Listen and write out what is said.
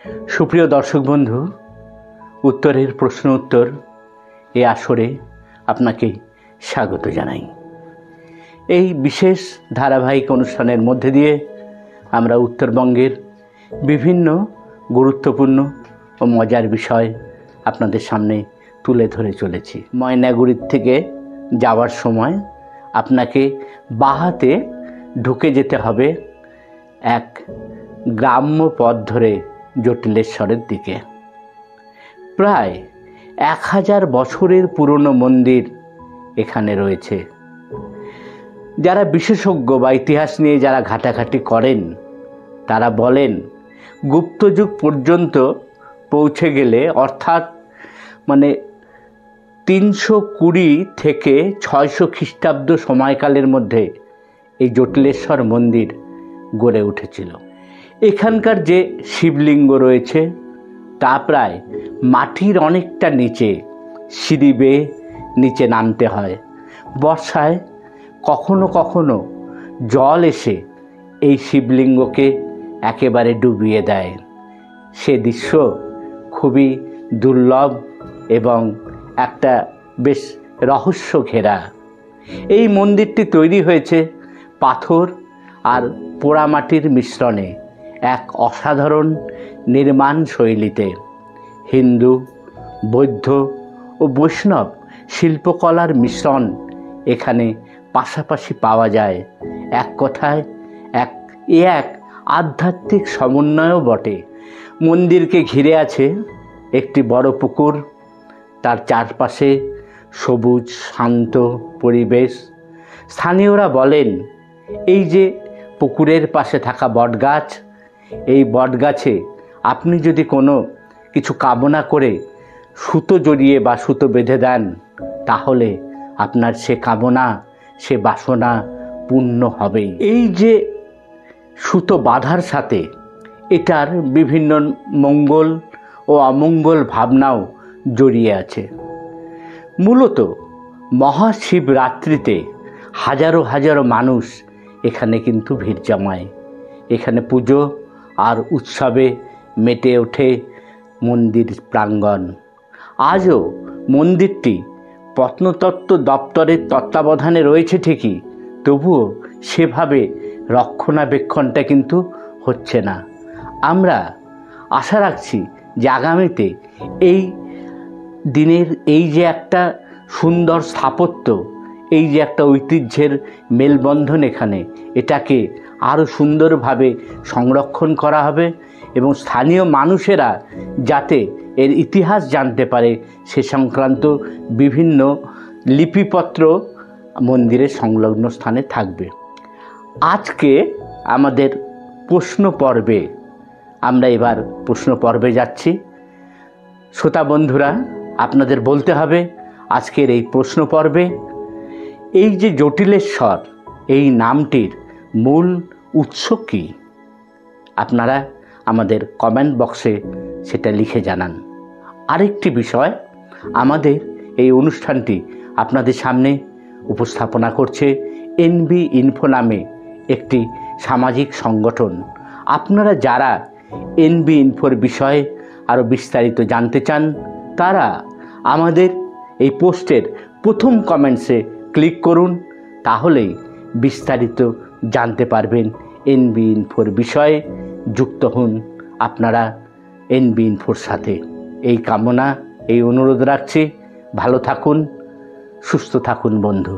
সুপ্রিয় দর্শক বন্ধু, উত্তরের প্রশ্ন উত্তর এই আসরে আপনাকে স্বাগত জানাই। এই বিশেষ ধারাবাহিক অনুষ্ঠানের মধ্যে দিয়ে আমরা উত্তরবঙ্গের বিভিন্ন গুরুত্বপূর্ণ ও মজার বিষয় আপনাদের সামনে তুলে ধরে চলেছি। ময়নাগুড়ির থেকে যাওয়ার সময় আপনাকে বাহাতে ঢুকে যেতে হবে এক গ্রাম্য পথ ধরে জটিলেশ্বরের দিকে। প্রায় 1000 বছরের পুরনো মন্দির এখানে রয়েছে। যারা বিশেষজ্ঞ বা ইতিহাস নিয়ে যারা ঘাটাঘাটি করেন তারা বলেন গুপ্তযুগ পর্যন্ত পৌঁছে গেলে, অর্থাৎ 320 থেকে 600 খ্রিস্টাব্দ সময়কালের মধ্যে এই জটিলেশ্বর মন্দির গড়ে উঠেছিল। এখানকার যে শিবলিঙ্গ রয়েছে তা প্রায় মাটির অনেকটা নিচে, সিঁড়ি বেয়ে নিচে নামতে হয়। বর্ষায় কখনো কখনো জল এসে এই শিবলিঙ্গকে একেবারে ডুবিয়ে দেয়। সে দৃশ্য খুবই দুর্লভ এবং একটা বেশ রহস্য ঘেরা। এই মন্দিরটি তৈরি হয়েছে পাথর আর পোড়ামাটির মিশ্রণে, এক অসাধারণ নির্মাণ শৈলীতে। হিন্দু, বৌদ্ধ ও বৈষ্ণব শিল্পকলার মিশ্রণ এখানে পাশাপাশি পাওয়া যায়। এক কথায় এক আধ্যাত্মিক সমন্বয়ও বটে। মন্দিরকে ঘিরে আছে একটি বড় পুকুর, তার চারপাশে সবুজ শান্ত পরিবেশ। স্থানীয়রা বলেন এই যে পুকুরের পাশে থাকা বটগাছ, এই বটগাছে আপনি যদি কোনো কিছু কামনা করে সুতো জড়িয়ে বা সুতো বেঁধে দেন, তাহলে আপনার সে কামনা, সে বাসনা পূর্ণ হবেই। এই যে সুতো বাঁধার সাথে এটার বিভিন্ন মঙ্গল ও অমঙ্গল ভাবনাও জড়িয়ে আছে। মূলত মহাশিবরাত্রিতে হাজারো হাজারো মানুষ এখানে কিন্তু ভিড় জমায়। এখানে পুজো আর উৎসবে মেতে ওঠে মন্দির প্রাঙ্গণ। আজও মন্দিরটি প্রত্নতত্ত্ব দপ্তরের তত্ত্বাবধানে রয়েছে ঠিকই, তবুও সেভাবে রক্ষণাবেক্ষণটা কিন্তু হচ্ছে না। আমরা আশা রাখছি যে আগামীতে এই দিনের এই যে একটা সুন্দর স্থাপত্য, এই যে একটা ঐতিহ্যের মেলবন্ধন এখানে, এটাকে আরও সুন্দরভাবে সংরক্ষণ করা হবে এবং স্থানীয় মানুষেরা যাতে এর ইতিহাস জানতে পারে সে সংক্রান্ত বিভিন্ন লিপিপত্র মন্দিরের সংলগ্ন স্থানে থাকবে। আজকে আমাদের প্রশ্ন পর্বে আমরা এবার প্রশ্ন পর্বে যাচ্ছি। শ্রোতা বন্ধুরা, আপনাদের বলতে হবে আজকের এই প্রশ্ন পর্বে এই যে জটিলেশ্বর, এই নামটির মূল উৎস কী? আপনারা আমাদের কমেন্ট বক্সে সেটা লিখে জানান। আরেকটি বিষয়, আমাদের এই অনুষ্ঠানটি আপনাদের সামনে উপস্থাপনা করছে এনবি ইনফো নামে একটি সামাজিক সংগঠন। আপনারা যারা এনবি ইনফোর বিষয়ে আরও বিস্তারিত জানতে চান, তারা আমাদের এই পোস্টের প্রথম কমেন্টসে ক্লিক করুন, তাহলেই বিস্তারিত জানতে পারবেন এনবি ইনফোর বিষয়ে। যুক্ত হন আপনারা এনবি ইনফোর সাথে। এই কামনা, এই অনুরোধ রাখছি। ভালো থাকুন, সুস্থ থাকুন বন্ধু।